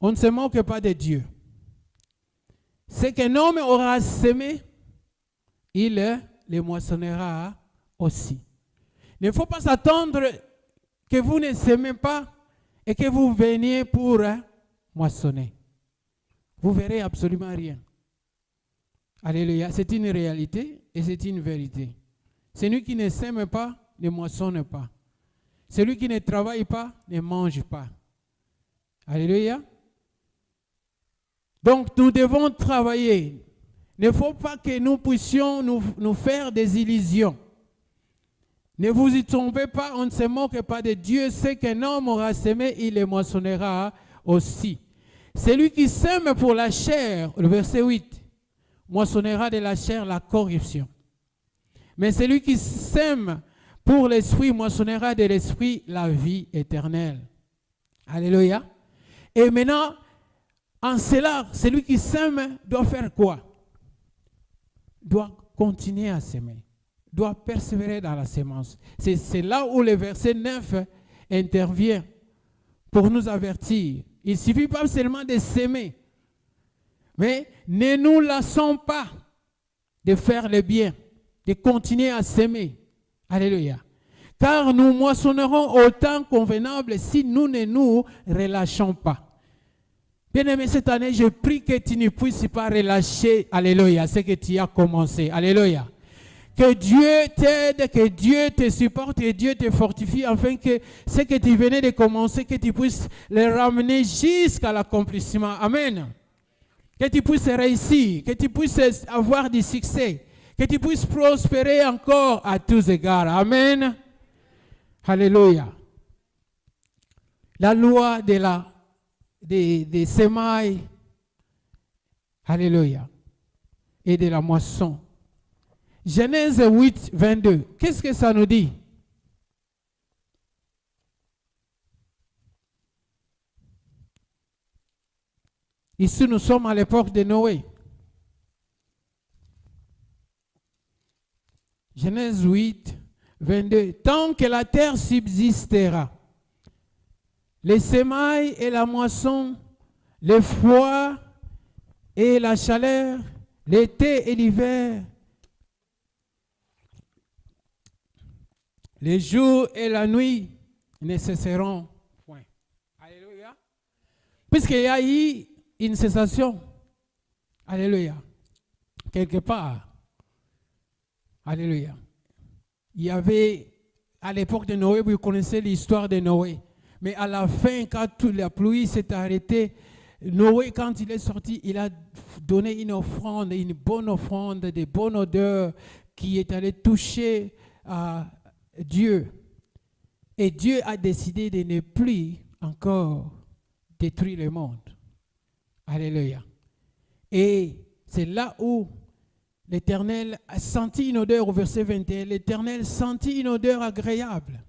On ne se moque pas de Dieu. Ce qu'un homme aura semé, il le moissonnera aussi. Il ne faut pas s'attendre que vous ne semez pas et que vous veniez pour moissonner. Vous verrez absolument rien. Alléluia. C'est une réalité et c'est une vérité. Celui qui ne sème pas ne moissonne pas. Celui qui ne travaille pas ne mange pas. Alléluia. Donc nous devons travailler. Il ne faut pas que nous puissions nous faire des illusions. Ne vous y trompez pas, on ne se moque pas de Dieu. Ce qu'un homme aura semé, il le moissonnera aussi. Celui qui sème pour la chair, le verset 8, moissonnera de la chair la corruption. Mais celui qui sème pour l'esprit, moissonnera de l'esprit la vie éternelle. Alléluia. Et maintenant, en cela, celui qui sème doit faire quoi? Doit continuer à s'aimer, doit persévérer dans la sémence. C'est là où le verset 9 intervient pour nous avertir. Il ne suffit pas seulement de s'aimer, mais ne nous lassons pas de faire le bien, de continuer à s'aimer. Alléluia. Car nous moissonnerons au temps convenable si nous ne nous relâchons pas. Bien-aimé, cette année, je prie que tu ne puisses pas relâcher, alléluia, ce que tu as commencé. Alléluia. Que Dieu t'aide, que Dieu te supporte, que Dieu te fortifie, afin que ce que tu venais de commencer, que tu puisses le ramener jusqu'à l'accomplissement. Amen. Que tu puisses réussir, que tu puisses avoir du succès, que tu puisses prospérer encore à tous égards. Amen. Alléluia. La loi des semailles, alléluia, et de la moisson. Genèse 8, 22. Qu'est-ce que ça nous dit? Ici, nous sommes à l'époque de Noé. Genèse 8, 22. Tant que la terre subsistera, les semailles et la moisson, le froid et la chaleur, l'été et l'hiver, les jours et la nuit ne cesseront point. Alléluia. Puisqu'il y a eu une cessation. Alléluia. Quelque part. Alléluia. Il y avait, à l'époque de Noé, vous connaissez l'histoire de Noé. Mais à la fin, quand toute la pluie s'est arrêtée, Noé, quand il est sorti, il a donné une offrande, une bonne offrande, de bonne odeur, qui est allée toucher à Dieu. Et Dieu a décidé de ne plus encore détruire le monde. Alléluia. Et c'est là où l'Éternel a senti une odeur, au verset 21, l'Éternel sentit une odeur agréable.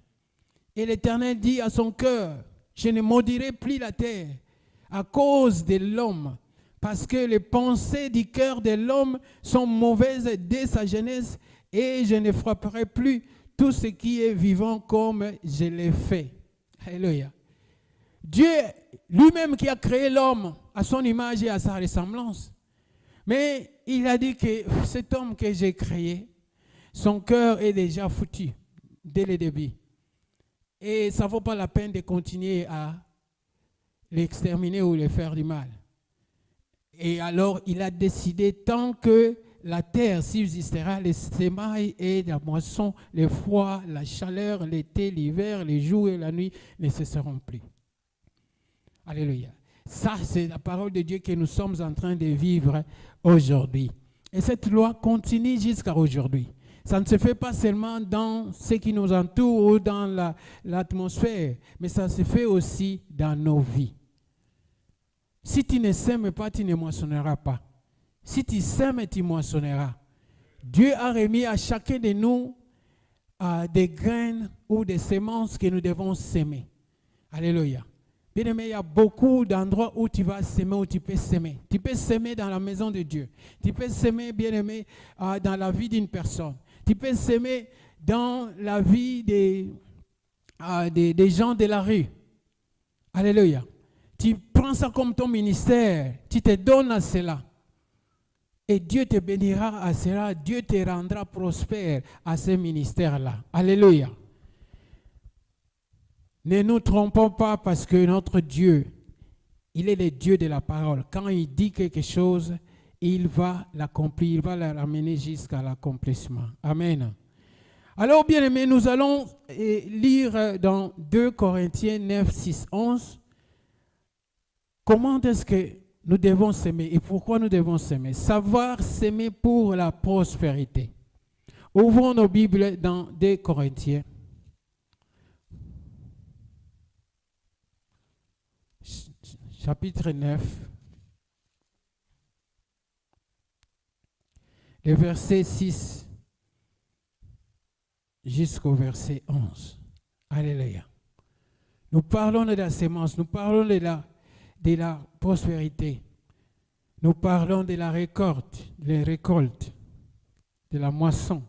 Et l'Éternel dit à son cœur, je ne maudirai plus la terre à cause de l'homme, parce que les pensées du cœur de l'homme sont mauvaises dès sa jeunesse, et je ne frapperai plus tout ce qui est vivant comme je l'ai fait. Alléluia. Dieu lui-même qui a créé l'homme à son image et à sa ressemblance. Mais il a dit que cet homme que j'ai créé, son cœur est déjà foutu dès le début. Et ça ne vaut pas la peine de continuer à l'exterminer ou le faire du mal. Et alors, il a décidé, tant que la terre subsistera, les semailles et la moisson, le froid, la chaleur, l'été, l'hiver, les jours et la nuit ne cesseront plus. Alléluia. Ça, c'est la parole de Dieu que nous sommes en train de vivre aujourd'hui. Et cette loi continue jusqu'à aujourd'hui. Ça ne se fait pas seulement dans ce qui nous entoure ou dans l'atmosphère, mais ça se fait aussi dans nos vies. Si tu ne sèmes pas, tu ne moissonneras pas. Si tu sèmes, tu moissonneras. Dieu a remis à chacun de nous des graines ou des semences que nous devons s'aimer. Alléluia. Bien-aimé, il y a beaucoup d'endroits où tu vas s'aimer, où tu peux s'aimer. Tu peux s'aimer dans la maison de Dieu. Tu peux s'aimer, bien-aimé, dans la vie d'une personne. Tu peux s'aimer dans la vie des gens de la rue. Alléluia. Tu prends ça comme ton ministère. Tu te donnes à cela. Et Dieu te bénira à cela. Dieu te rendra prospère à ce ministère-là. Alléluia. Ne nous trompons pas parce que notre Dieu, il est le Dieu de la parole. Quand il dit quelque chose, il va l'accomplir, il va la ramener jusqu'à l'accomplissement. Amen. Alors, bien aimés, nous allons lire dans 2 Corinthiens 9, 6, 11. Comment est-ce que nous devons s'aimer et pourquoi nous devons s'aimer? Savoir s'aimer pour la prospérité. Ouvrons nos Bibles dans 2 Corinthiens. Chapitre 9, le verset 6 jusqu'au verset 11. Alléluia. Nous parlons de la sémence, nous parlons de la prospérité. Nous parlons de la récolte, de la moisson.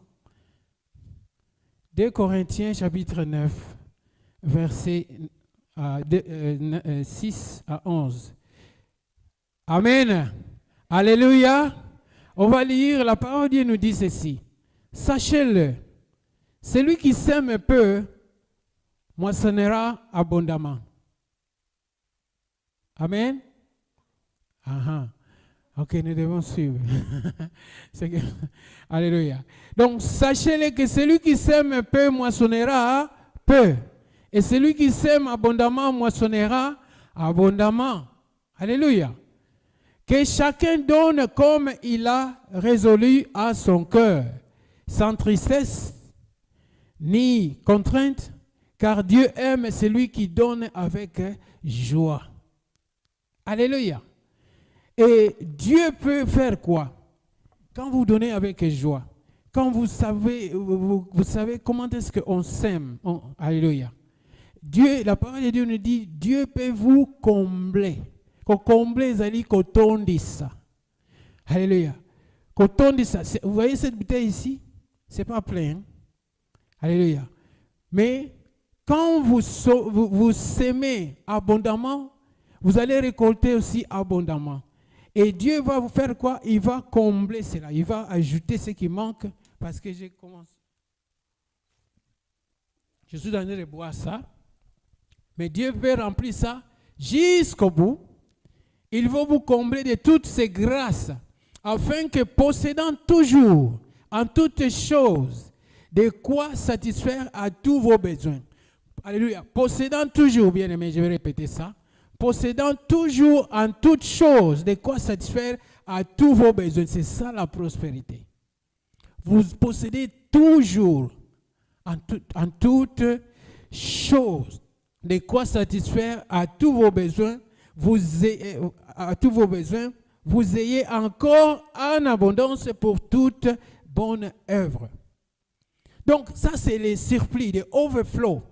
2 Corinthiens chapitre 9, verset 6 à 11. Amen. Alléluia. On va lire, la parole de Dieu nous dit ceci. Sachez-le, celui qui sème peu, moissonnera abondamment. Amen. Ok, nous devons suivre. Alléluia. Donc, sachez-le que celui qui sème peu, moissonnera peu. Et celui qui sème abondamment moissonnera abondamment. Alléluia. Que chacun donne comme il a résolu à son cœur, sans tristesse ni contrainte, car Dieu aime celui qui donne avec joie. Alléluia. Et Dieu peut faire quoi? Quand vous donnez avec joie, quand vous savez comment est-ce qu'on s'aime. Alléluia. Dieu, la parole de Dieu nous dit, Dieu peut vous combler. Combler, c'est-à-dire qu'on dit ça. Alléluia. Qu'on dit ça. Vous voyez cette bouteille ici? Ce n'est pas plein. Hein? Alléluia. Mais quand vous s'aimez abondamment, vous allez récolter aussi abondamment. Et Dieu va vous faire quoi? Il va combler cela. Il va ajouter ce qui manque parce que je suis en train de boire ça. Mais Dieu veut remplir ça jusqu'au bout. Il va vous combler de toutes ces grâces afin que possédant toujours en toutes choses de quoi satisfaire à tous vos besoins. Alléluia. Possédant toujours, bien aimé, je vais répéter ça. Possédant toujours en toutes choses de quoi satisfaire à tous vos besoins. C'est ça la prospérité. Vous possédez toujours en toutes choses de quoi satisfaire à tous vos besoins. Vous ayez encore en abondance pour toute bonne œuvre. Donc ça c'est le surplus, le overflow.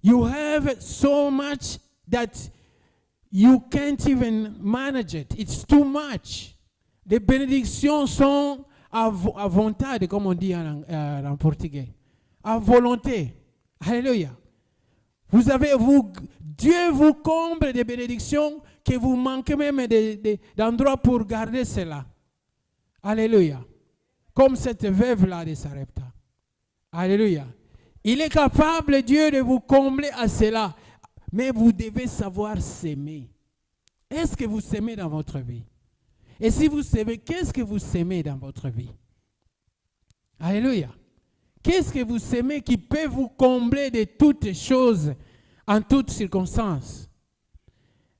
You have so much that you can't even manage it. It's too much. Les bénédictions sont à volonté, comme on dit en portugais. À volonté. Alléluia. Dieu vous comble de bénédictions que vous manquez même d'endroits pour garder cela. Alléluia. Comme cette veuve-là de Sarepta. Alléluia. Il est capable, Dieu, de vous combler à cela. Mais vous devez savoir s'aimer. Est-ce que vous s'aimez dans votre vie? Et si vous s'aimez, qu'est-ce que vous s'aimez dans votre vie? Alléluia. Qu'est-ce que vous s'aimez qui peut vous combler de toutes choses, en toutes circonstances?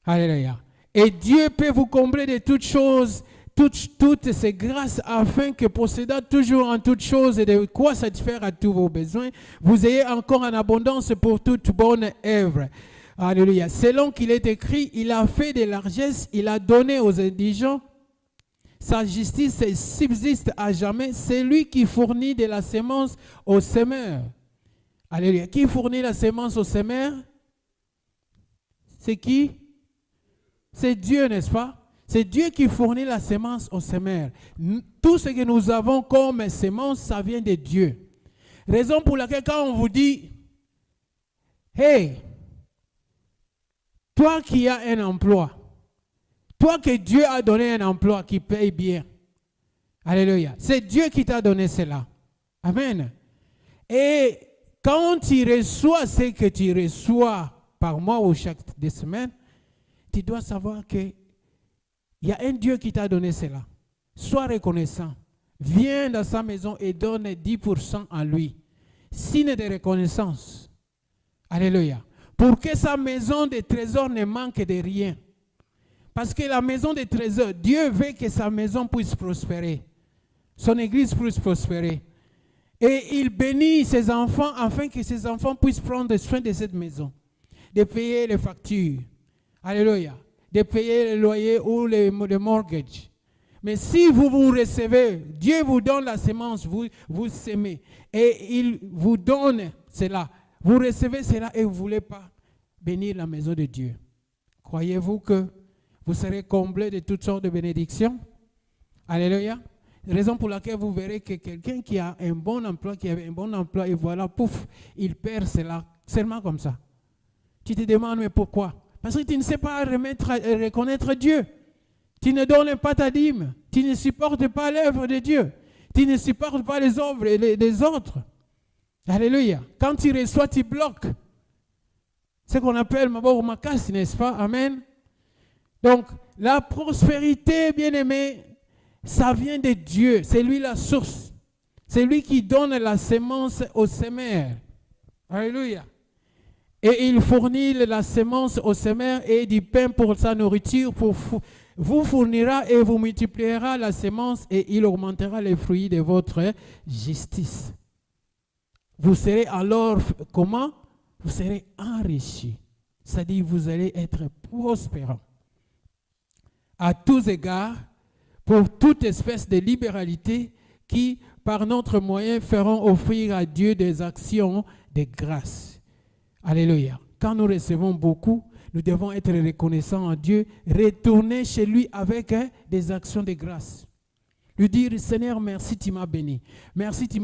Alléluia. Et Dieu peut vous combler de toutes choses, toutes ces grâces, afin que possédant toujours en toutes choses et de quoi satisfaire à tous vos besoins, vous ayez encore en abondance pour toute bonne œuvre. Alléluia. Selon qu'il est écrit, il a fait des largesses, il a donné aux indigents. Sa justice subsiste à jamais. C'est lui qui fournit de la semence aux semeurs. Alléluia. Qui fournit la semence aux semeurs? C'est qui? C'est Dieu, n'est-ce pas? C'est Dieu qui fournit la semence aux semeurs. Tout ce que nous avons comme semence, ça vient de Dieu. Raison pour laquelle quand on vous dit, hey, toi qui as un emploi, toi que Dieu a donné un emploi qui paye bien, alléluia, c'est Dieu qui t'a donné cela. Amen. Et quand tu reçois ce que tu reçois par mois ou chaque 2 semaines, tu dois savoir qu'il y a un Dieu qui t'a donné cela. Sois reconnaissant. Viens dans sa maison et donne 10% à lui. Signe de reconnaissance. Alléluia. Pour que sa maison de trésors ne manque de rien. Parce que la maison de trésors, Dieu veut que sa maison puisse prospérer. Son église puisse prospérer. Et il bénit ses enfants afin que ses enfants puissent prendre soin de cette maison. De payer les factures. Alléluia. De payer le loyer ou le mortgage. Mais si vous recevez, Dieu vous donne la semence, vous semez. Et il vous donne cela. Vous recevez cela et vous ne voulez pas bénir la maison de Dieu. Croyez-vous que vous serez comblés de toutes sortes de bénédictions? Alléluia. Raison pour laquelle vous verrez que quelqu'un qui a un bon emploi, qui avait un bon emploi, et voilà, pouf, il perd cela seulement comme ça. Tu te demandes, mais pourquoi? Parce que tu ne sais pas reconnaître Dieu. Tu ne donnes pas ta dîme. Tu ne supportes pas l'œuvre de Dieu. Tu ne supportes pas les œuvres des autres. Alléluia. Quand tu reçois, tu bloques. C'est ce qu'on appelle Mabor Makas, n'est-ce pas? Amen. Donc, la prospérité, bien-aimé, ça vient de Dieu. C'est lui la source. C'est lui qui donne la semence aux semeurs. Alléluia. Et il fournit la semence aux semeurs et du pain pour sa nourriture, vous fournira et vous multipliera la semence et il augmentera les fruits de votre justice. Vous serez alors, comment? Vous serez enrichis. C'est-à-dire vous allez être prospérants. À tous égards, pour toute espèce de libéralité qui, par notre moyen, feront offrir à Dieu des actions de grâce. Alléluia. Quand nous recevons beaucoup, nous devons être reconnaissants à Dieu, retourner chez lui avec des actions de grâce. Lui dire, Seigneur, merci, tu m'as béni. Merci, tu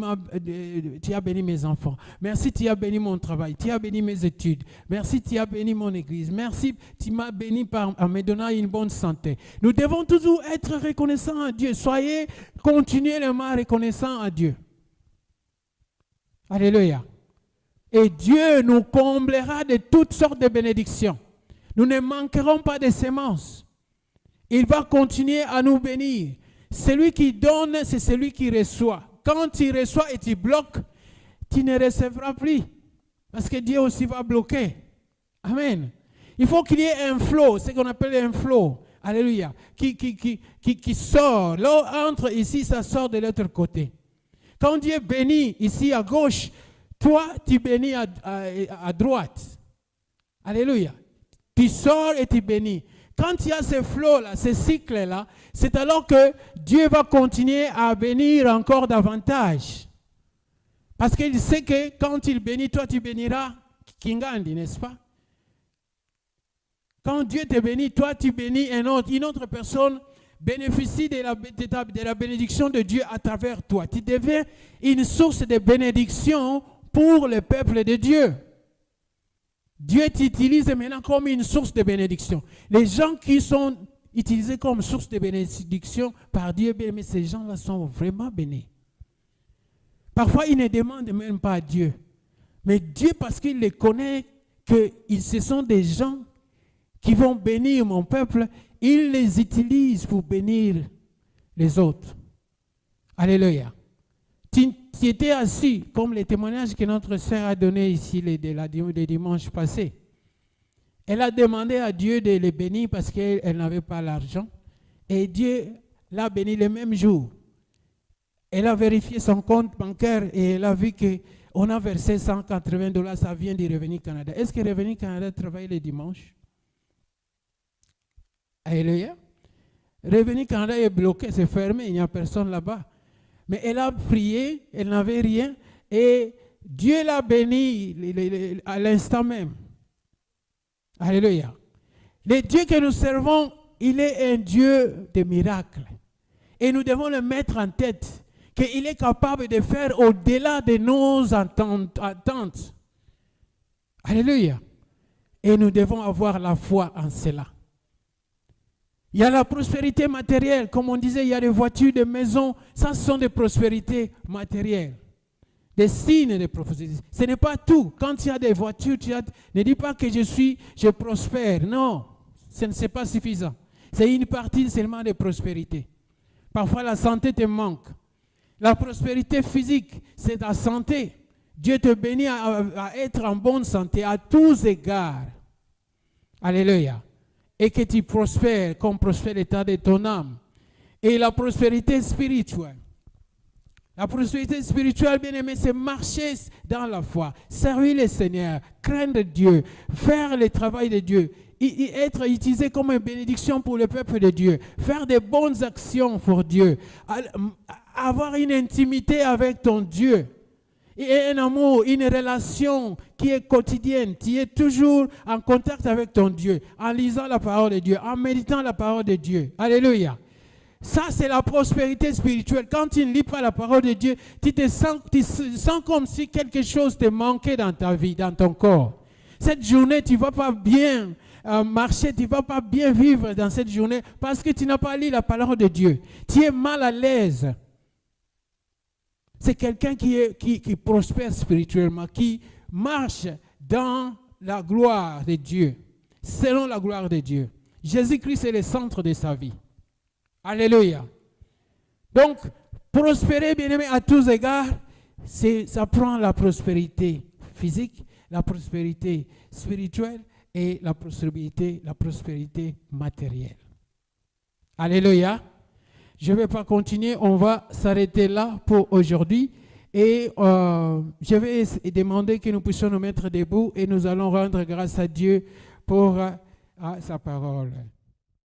as béni mes enfants. Merci, tu as béni mon travail. Tu as béni mes études. Merci, tu as béni mon église. Merci, tu m'as béni en me donnant une bonne santé. Nous devons toujours être reconnaissants à Dieu. Soyez continuellement reconnaissants à Dieu. Alléluia. Et Dieu nous comblera de toutes sortes de bénédictions. Nous ne manquerons pas de semences. Il va continuer à nous bénir. Celui qui donne, c'est celui qui reçoit. Quand tu reçois et tu bloques, tu ne recevras plus. Parce que Dieu aussi va bloquer. Amen. Il faut qu'il y ait un flot, ce qu'on appelle un flot. Alléluia. Qui sort. L'eau entre ici, ça sort de l'autre côté. Quand Dieu bénit ici à gauche, toi, tu bénis à droite. Alléluia. Tu sors et tu bénis. Quand il y a ce flot-là, ce cycle-là, c'est alors que Dieu va continuer à bénir encore davantage. Parce qu'il sait que quand il bénit, toi tu béniras Kingandi, n'est-ce pas? Quand Dieu te bénit, toi tu bénis une autre personne bénéficie de la bénédiction de Dieu à travers toi. Tu deviens une source de bénédiction pour le peuple de Dieu. Dieu t'utilise maintenant comme une source de bénédiction. Les gens qui sont utilisés comme source de bénédiction par Dieu, mais ces gens-là sont vraiment bénis. Parfois, ils ne demandent même pas à Dieu. Mais Dieu, parce qu'il les connaît, que ce sont des gens qui vont bénir mon peuple, il les utilise pour bénir les autres. Alléluia. Tu étais assis, comme les témoignages que notre sœur a donné ici les dimanches passés. Elle a demandé à Dieu de les bénir parce qu'elle n'avait pas l'argent. Et Dieu l'a béni le même jour. Elle a vérifié son compte bancaire et elle a vu qu'on a versé $180, ça vient du Revenu Canada. Est-ce que Revenu Canada travaille le dimanche? Alléluia. Revenu Canada est bloqué, c'est fermé, il n'y a personne là-bas. Mais elle a prié, elle n'avait rien et Dieu l'a béni à l'instant même. Alléluia. Le Dieu que nous servons, il est un Dieu de miracles. Et nous devons le mettre en tête qu'il est capable de faire au-delà de nos attentes. Alléluia. Et nous devons avoir la foi en cela. Il y a la prospérité matérielle. Comme on disait, il y a des voitures, des maisons. Ça, ce sont des prospérités matérielles. Des signes de prospérité. Ce n'est pas tout. Quand il y a des voitures, ne dis pas que je prospère. Non, ce n'est pas suffisant. C'est une partie seulement de prospérité. Parfois, la santé te manque. La prospérité physique, c'est ta santé. Dieu te bénit à être en bonne santé à tous égards. Alléluia. Et que tu prospères comme prospère l'état de ton âme. Et la prospérité spirituelle. La prospérité spirituelle, bien aimé, c'est marcher dans la foi, servir le Seigneur, craindre Dieu, faire le travail de Dieu, être utilisé comme une bénédiction pour le peuple de Dieu, faire de bonnes actions pour Dieu, avoir une intimité avec ton Dieu, et un amour, une relation qui est quotidienne. Tu es toujours en contact avec ton Dieu, en lisant la parole de Dieu, en méditant la parole de Dieu. Alléluia. Ça, c'est la prospérité spirituelle. Quand tu ne lis pas la parole de Dieu, tu te sens comme si quelque chose te manquait dans ta vie, dans ton corps. Cette journée, tu ne vas pas bien marcher, tu ne vas pas bien vivre dans cette journée parce que tu n'as pas lu la parole de Dieu. Tu es mal à l'aise. C'est quelqu'un qui prospère spirituellement, qui marche dans la gloire de Dieu, selon la gloire de Dieu. Jésus-Christ est le centre de sa vie. Alléluia. Donc, prospérer, bien-aimé, à tous égards, ça prend la prospérité physique, la prospérité spirituelle et la prospérité matérielle. Alléluia. Je ne vais pas continuer, on va s'arrêter là pour aujourd'hui. Et je vais demander que nous puissions nous mettre debout et nous allons rendre grâce à Dieu pour sa parole.